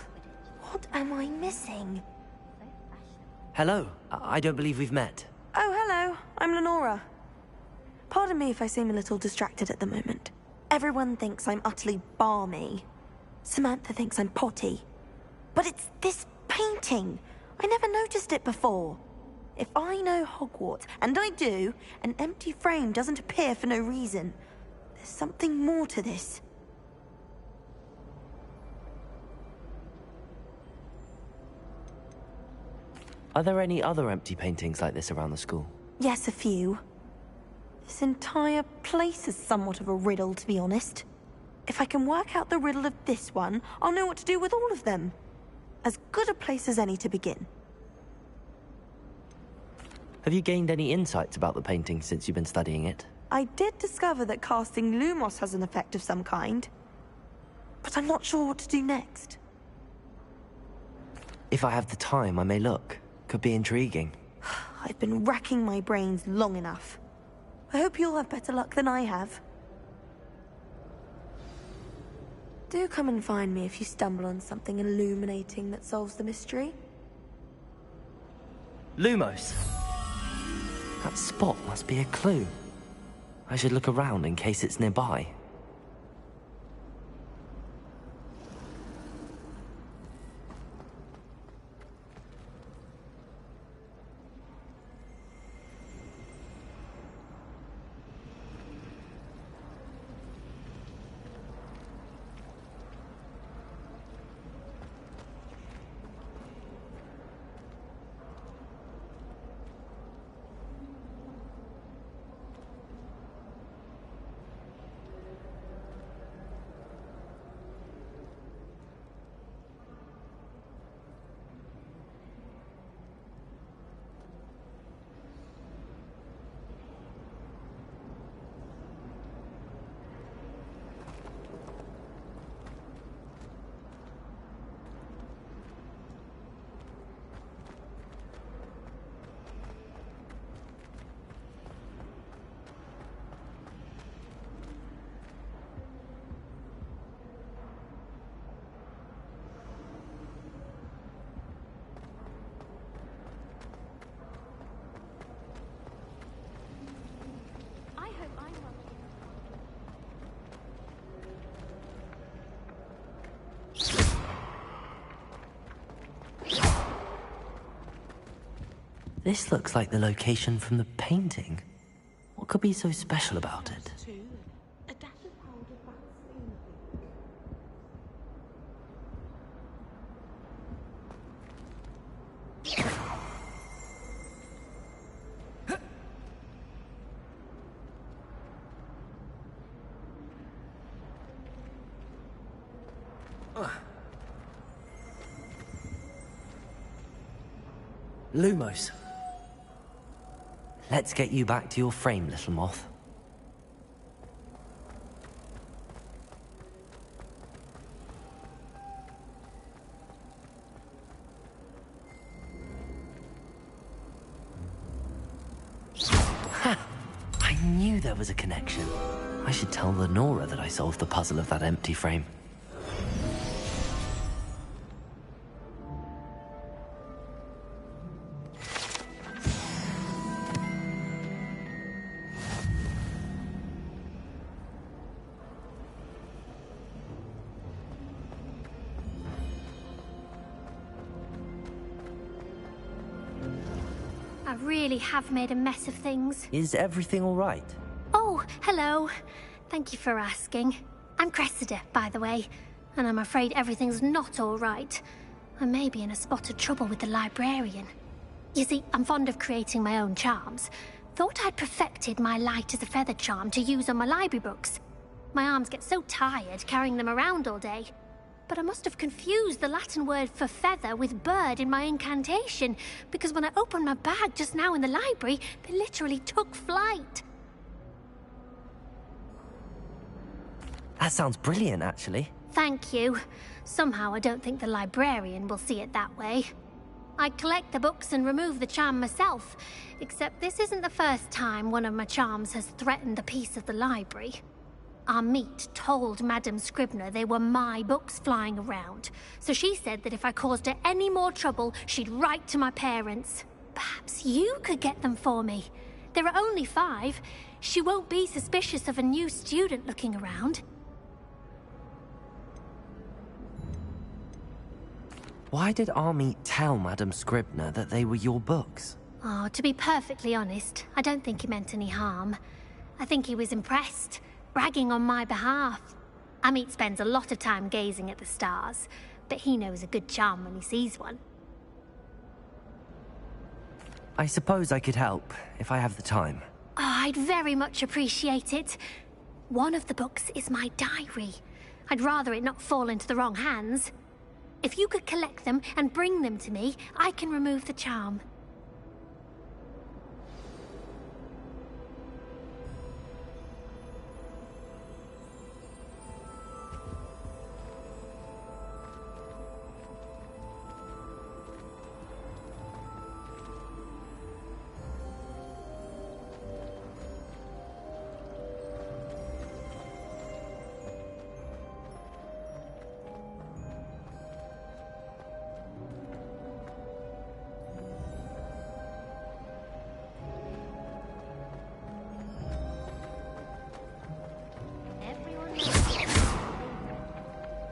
[SPEAKER 8] what am I missing?
[SPEAKER 3] Hello. I don't believe we've met.
[SPEAKER 8] Oh, hello. I'm Lenora. Pardon me if I seem a little distracted at the moment. Everyone thinks I'm utterly balmy. Samantha thinks I'm potty. But it's this painting. I never noticed it before. If I know Hogwarts, and I do, an empty frame doesn't appear for no reason. There's something more to this.
[SPEAKER 3] Are there any other empty paintings like this around the school?
[SPEAKER 8] Yes, a few. This entire place is somewhat of a riddle, to be honest. If I can work out the riddle of this one, I'll know what to do with all of them. As good a place as any to begin.
[SPEAKER 3] Have you gained any insights about the painting since you've been studying it?
[SPEAKER 8] I did discover that casting Lumos has an effect of some kind. But I'm not sure what to do next.
[SPEAKER 3] If I have the time, I may look. Could be intriguing.
[SPEAKER 8] I've been racking my brains long enough. I hope you'll have better luck than I have. Do come and find me if you stumble on something illuminating that solves the mystery.
[SPEAKER 3] Lumos! That spot must be a clue. I should look around in case it's nearby. This looks like the location from the painting. What could be so special about it? Lumos. Let's get you back to your frame, little moth. Ha! I knew there was a connection. I should tell Lenora that I solved the puzzle of that empty frame.
[SPEAKER 7] I really have made a mess of things.
[SPEAKER 3] Is everything all right?
[SPEAKER 7] Oh, hello. Thank you for asking. I'm Cressida, by the way, and I'm afraid everything's not all right. I may be in a spot of trouble with the librarian. You see, I'm fond of creating my own charms. Thought I'd perfected my light as a feather charm to use on my library books. My arms get so tired carrying them around all day. But I must have confused the Latin word for feather with bird in my incantation, because when I opened my bag just now in the library, they literally took flight.
[SPEAKER 3] That sounds brilliant, actually.
[SPEAKER 7] Thank you. Somehow I don't think the librarian will see it that way. I collect the books and remove the charm myself, except this isn't the first time one of my charms has threatened the peace of the library. Amit told Madame Scribner they were my books flying around, so she said that if I caused her any more trouble, she'd write to my parents. Perhaps you could get them for me. There are only 5. She won't be suspicious of a new student looking around.
[SPEAKER 3] Why did Army tell Madame Scribner that they were your books?
[SPEAKER 7] Oh, to be perfectly honest, I don't think he meant any harm. I think he was impressed, bragging on my behalf. Amit spends a lot of time gazing at the stars, but he knows a good charm when he sees one.
[SPEAKER 3] I suppose I could help, if I have the time.
[SPEAKER 7] Oh, I'd very much appreciate it. One of the books is my diary. I'd rather it not fall into the wrong hands. If you could collect them and bring them to me, I can remove the charm.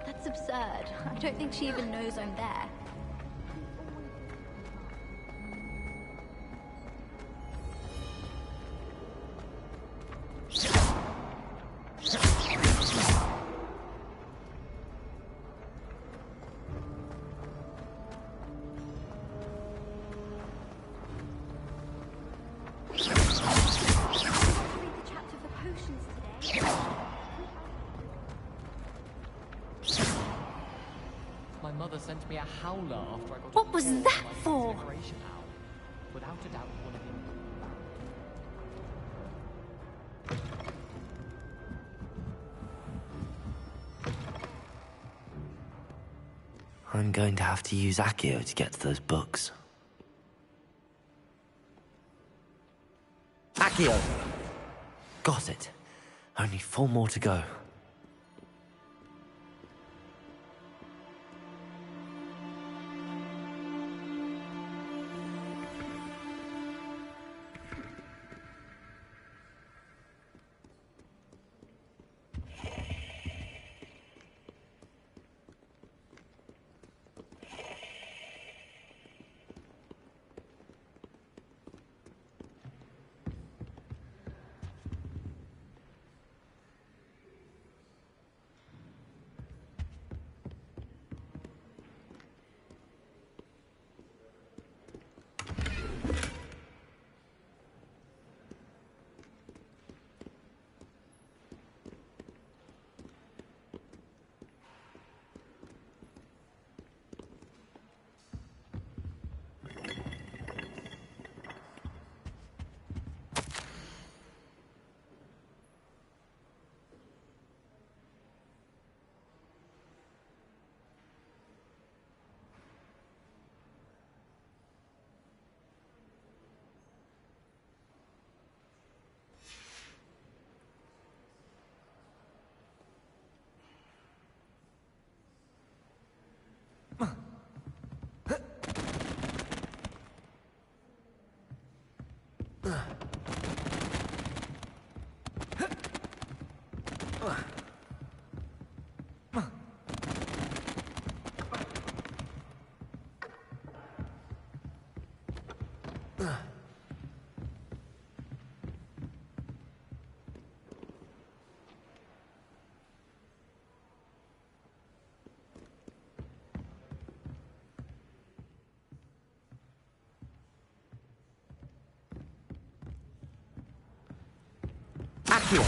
[SPEAKER 18] That's absurd. I don't think she even knows I'm there.
[SPEAKER 6] My mother sent me a howler after I got
[SPEAKER 7] What was that for?
[SPEAKER 6] decoration owl. Without a doubt, one of
[SPEAKER 3] I'm going to have to use Accio to get to those books. Accio! Got it. Only 4 more to go. Accio!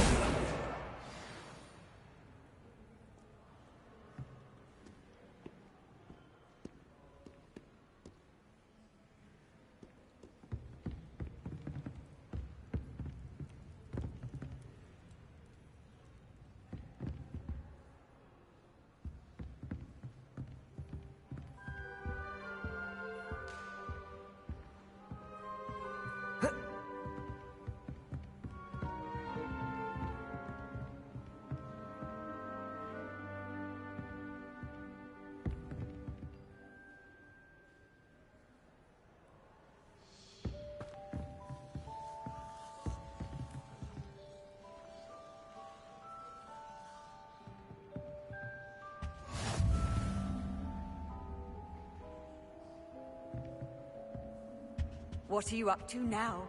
[SPEAKER 13] What are you up to now?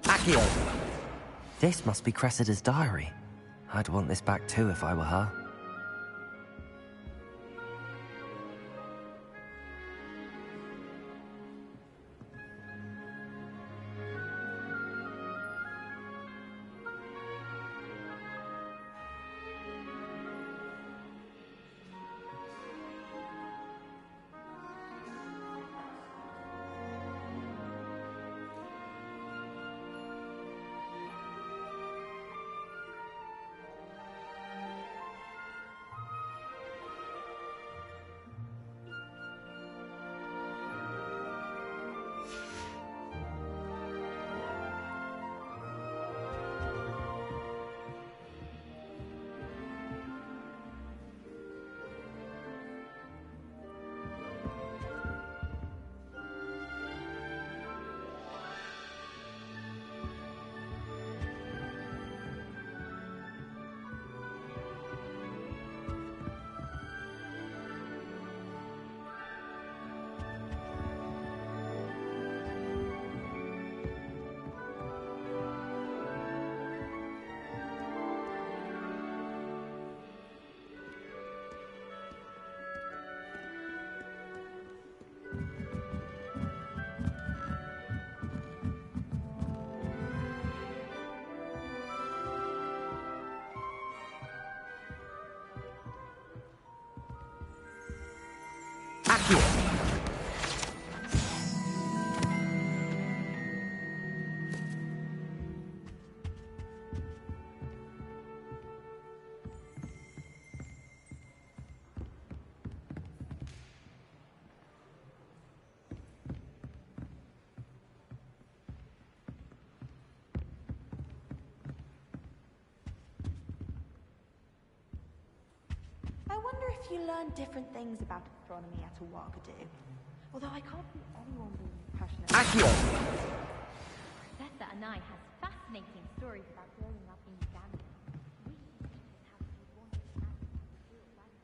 [SPEAKER 3] Accio! This must be Cressida's diary. I'd want this back too if I were her. Accio!
[SPEAKER 8] I wonder if you learn different things about astronomy at Ouagadougou. Although I can't see anyone being passionate.
[SPEAKER 3] Accio!
[SPEAKER 5] Professor Anai has fascinating stories about growing up in Uganda. We just have to want to imagine how it feels like.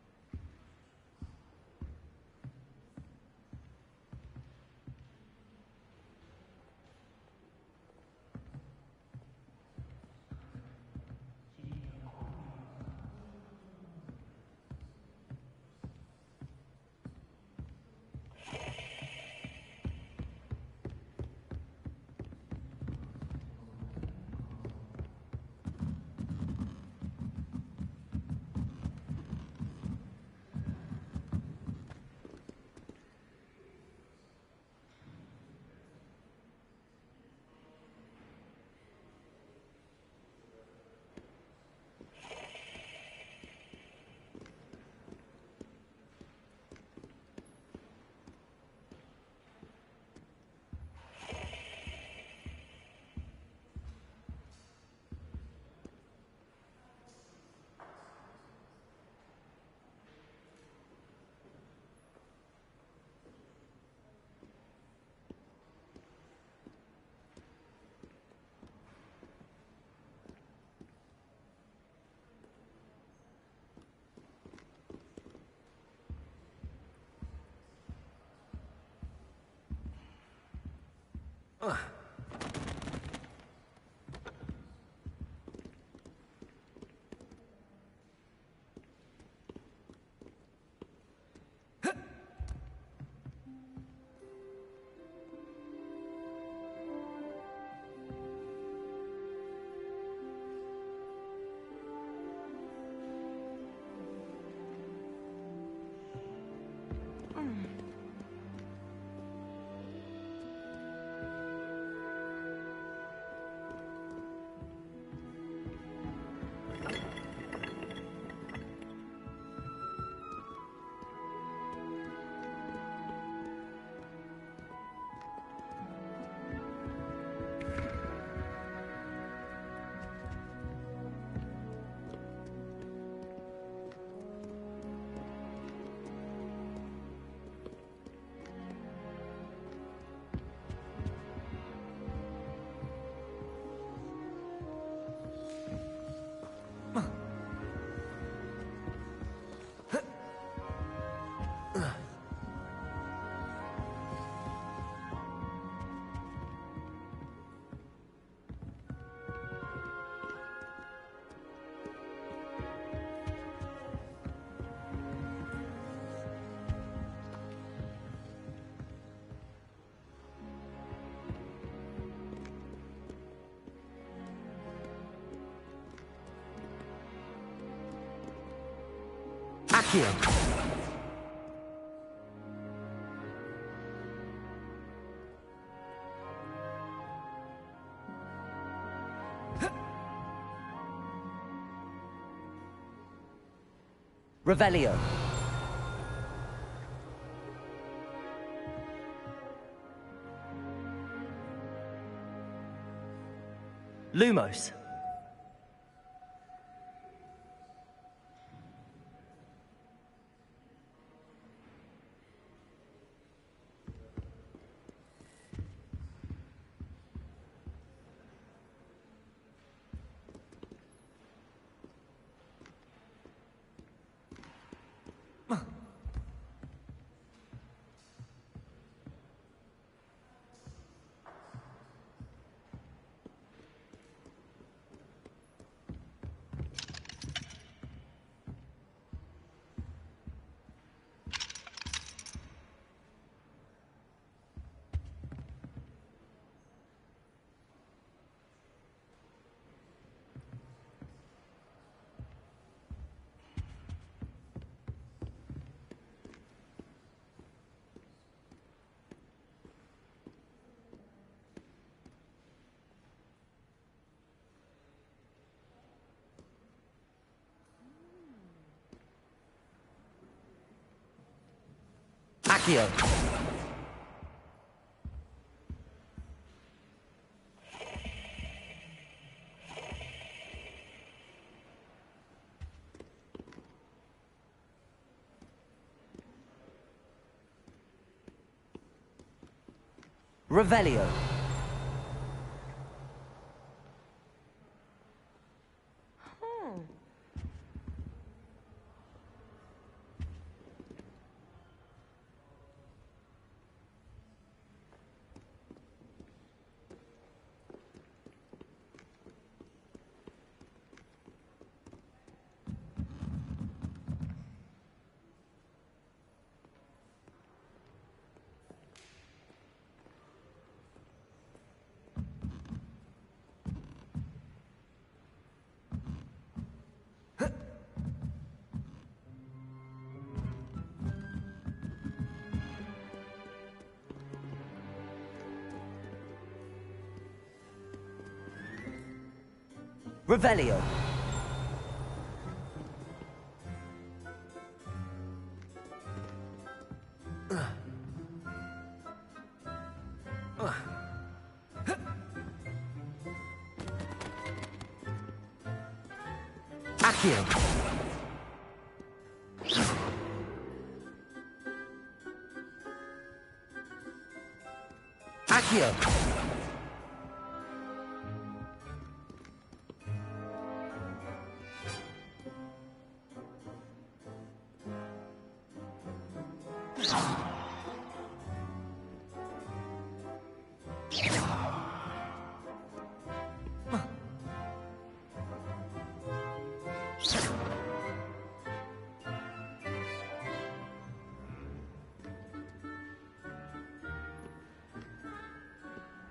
[SPEAKER 3] Accio! Revelio. Lumos. Accio. Revelio. Revelio. Accio. Accio.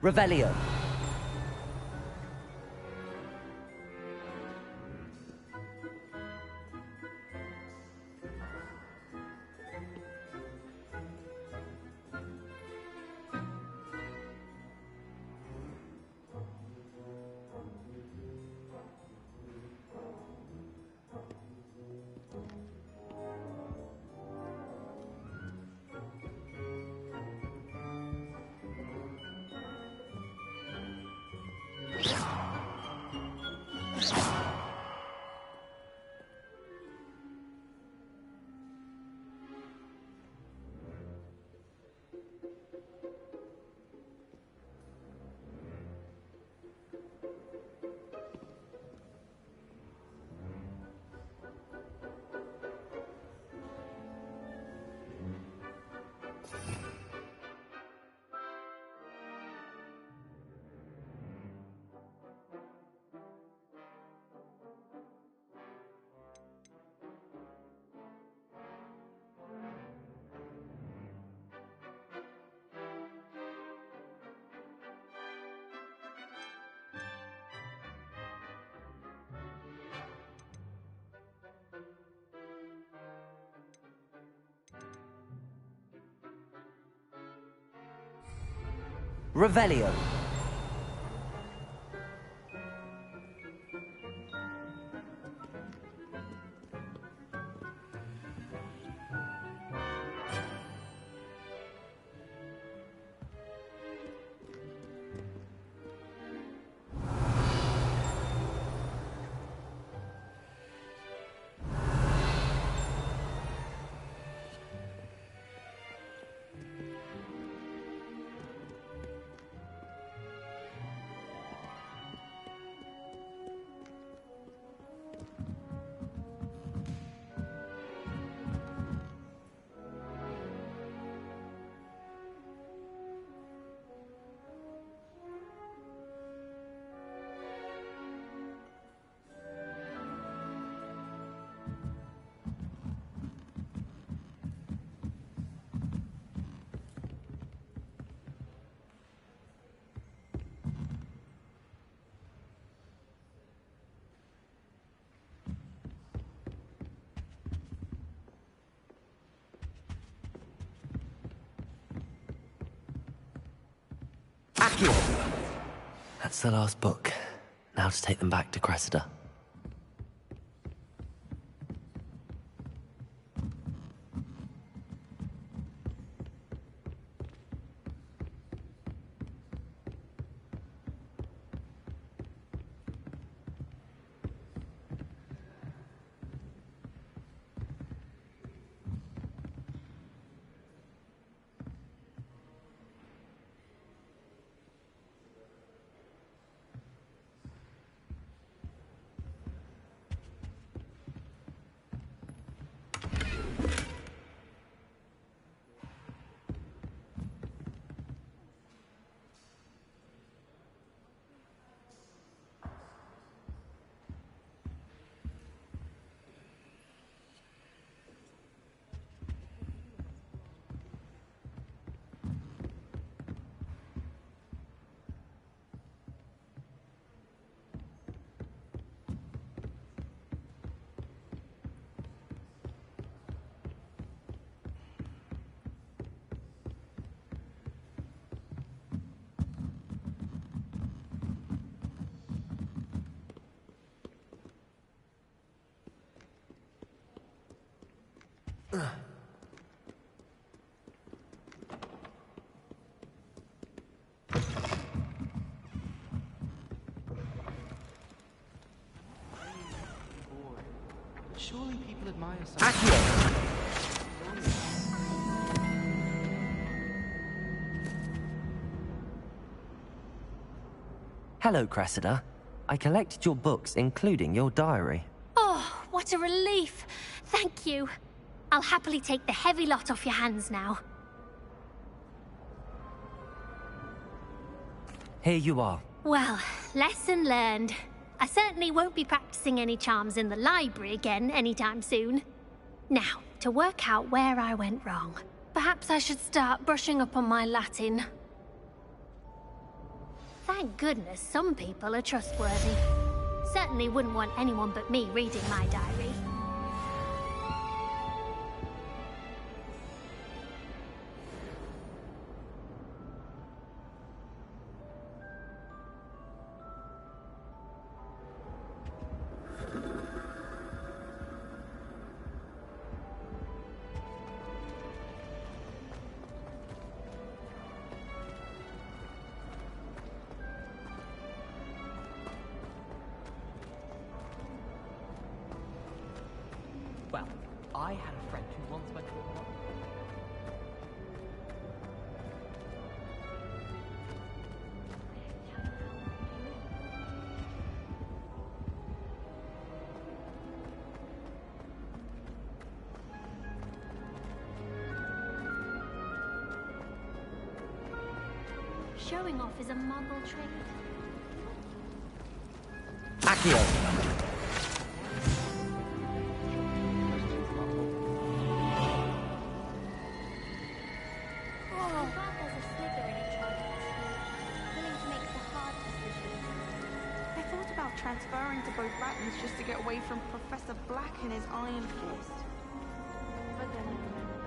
[SPEAKER 3] Revelio. Revelio. That's the last book. Now to take them back to Cressida.
[SPEAKER 10] Surely people admire something.
[SPEAKER 3] Hello, Cressida. I collected your books, including your diary.
[SPEAKER 7] Oh, what a relief. Thank you. I'll happily take the heavy lot off your hands now.
[SPEAKER 3] Here you are.
[SPEAKER 7] Well, lesson learned. I certainly won't be practicing any charms in the library again anytime soon. Now, to work out where I went wrong. Perhaps I should start brushing up on my Latin. Thank goodness some people are trustworthy. Certainly wouldn't want anyone but me reading my diary.
[SPEAKER 6] Well, I had a friend who once went to a party.
[SPEAKER 7] Showing off is a muggle trait.
[SPEAKER 3] Accio.
[SPEAKER 8] Transferring to both Bratons just to get away from Professor Black and his Iron Fist. But then I remembered.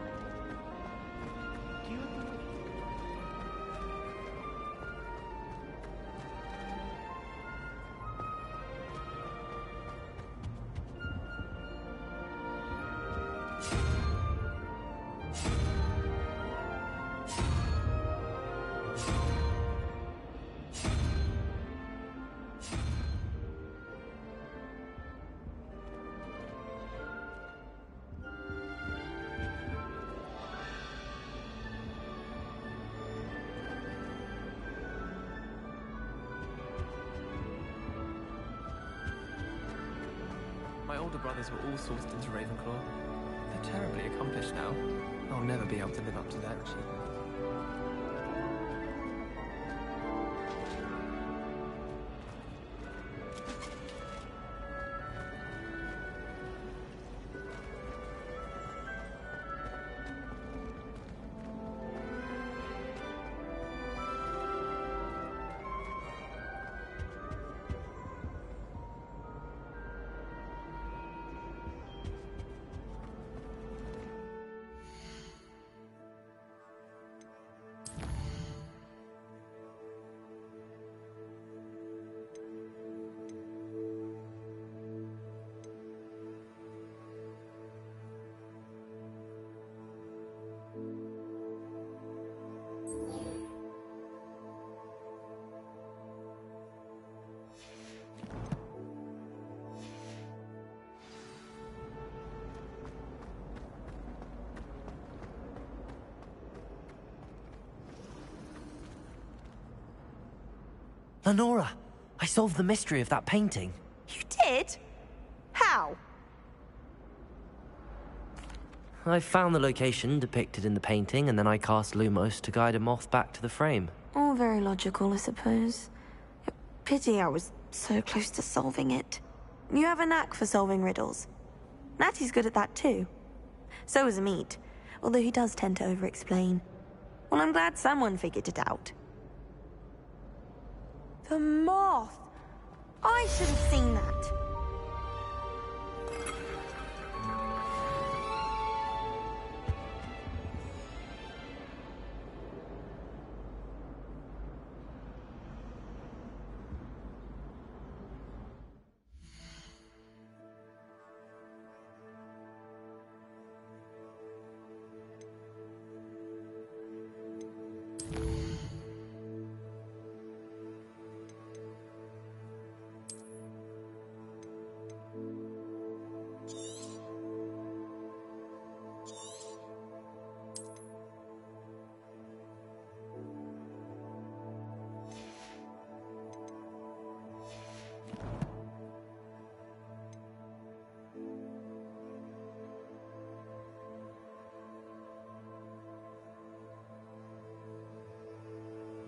[SPEAKER 19] older brothers were all sourced into Ravenclaw. They're terribly accomplished now. I'll never be able to live up to their achievement.
[SPEAKER 3] Lenora, I solved the mystery of that painting.
[SPEAKER 8] You did? How?
[SPEAKER 3] I found the location depicted in the painting, and then I cast Lumos to guide a moth back to the frame.
[SPEAKER 8] All very logical, I suppose. Pity I was so close to solving it. You have a knack for solving riddles. Natty's good at that too. So is Amit, although he does tend to over-explain. Well, I'm glad someone figured it out. The moth! I should have seen that.